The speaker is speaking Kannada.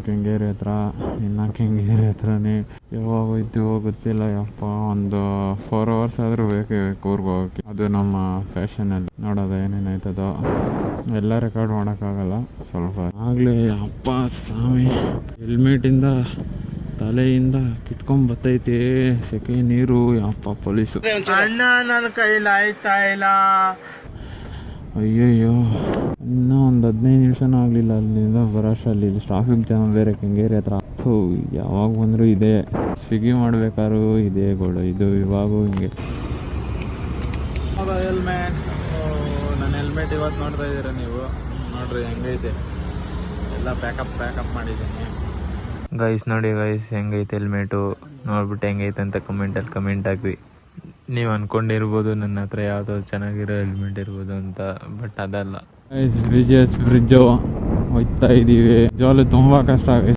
ಕೆಂಗೇರಿ ಹತ್ರ, ಇನ್ನು ಕೆಂಗೇರಿ ಹತ್ರನೇ ಯಾವಾಗ ಹೋಗ್ತೀವೋ ಗೊತ್ತಿಲ್ಲ. ಯಪ್ಪ, ಒಂದು 4 hours ಆದರೂ ಬೇಕೇ ಬೇಕು ಊರಿಗೆ ಹೋಗೋಕ್ಕೆ. ಅದು ನಮ್ಮ ಫ್ಯಾಷನಲ್ಲಿ ನೋಡೋದು ಏನೇನಾಯ್ತದೋ. ಎಲ್ಲ ರೆಕಾರ್ಡ್ ಮಾಡೋಕ್ಕಾಗಲ್ಲ, ಸ್ವಲ್ಪ ಆಗಲೇ. ಅಪ್ಪ ಸ್ವಾಮಿ, ಹೆಲ್ಮೆಟಿಂದ ತಲೆಯಿಂದ ಕಿತ್ಕೊಂಡ್ಬತ್ತೈತೆ ಸೆಕೆ ನೀರು. ಯಪ್ಪ ಪೊಲೀಸು ಅಣ್ಣ, ನನ್ನ ಕೈಲಿ ಆಯ್ತಾ ಇಲ್ಲ. ಅಯ್ಯಯ್ಯೋ, ಇನ್ನೂ ಒಂದು 15 ನಿಮಿಷನೂ ಆಗಲಿಲ್ಲ ಅಲ್ಲಿಂದ ಬರೋಷ್ಟರಲ್ಲಿ. ಇಲ್ಲಿ ಟ್ರಾಫಿಕ್ ಜಾಮ್ ಬೇರೆ ಕೆಂಗೇರಿ ಹತ್ರ. ಯಾವಾಗ ಬಂದರೂ ಇದೆ, ಸ್ವಿಗ್ಗಿ ಮಾಡ್ಬೇಕಾದ್ರೂ ಇದೆ ಗೋಳು. ಇದು ಇವಾಗೂ ಹಿಂಗೆ. ಹೆಲ್ಮೆಟ್, ನನ್ನ ಹೆಲ್ಮೆಟ್ ಇವತ್ತು ನೋಡ್ತಾ ಇದ್ದೀರಾ ನೀವು, ನೋಡ್ರಿ ಹೆಂಗೈತೆ. ಎಲ್ಲ ಪ್ಯಾಕಪ್ ಮಾಡಿದ್ದೀನಿ ಗೈಸ್. ನೋಡಿ ಗೈಸ್ ಹೆಂಗೈತೆ ಹೆಲ್ಮೆಟು, ನೋಡ್ಬಿಟ್ಟು ಹೆಂಗೈತೆ ಅಂತ ಕಮೆಂಟಲ್ಲಿ ಕಮೆಂಟ್ ಹಾಕ್ರಿ. ನೀವು ಅಂದ್ಕೊಂಡಿರ್ಬೋದು ನನ್ನ ಹತ್ರ ಯಾವುದೋ ಚೆನ್ನಾಗಿರೋ ಹೆಲ್ಮೆಟ್ ಇರ್ಬೋದು ಅಂತ, ಬಟ್ ಅದಲ್ಲ. ಬ್ರಿಡ್ಜು ಹೋಗ್ತಾ ಇದ್ದೀವಿ. ನಿಜವಾಗ್ಲೂ ತುಂಬ ಕಷ್ಟ ಆಗುತ್ತೆ.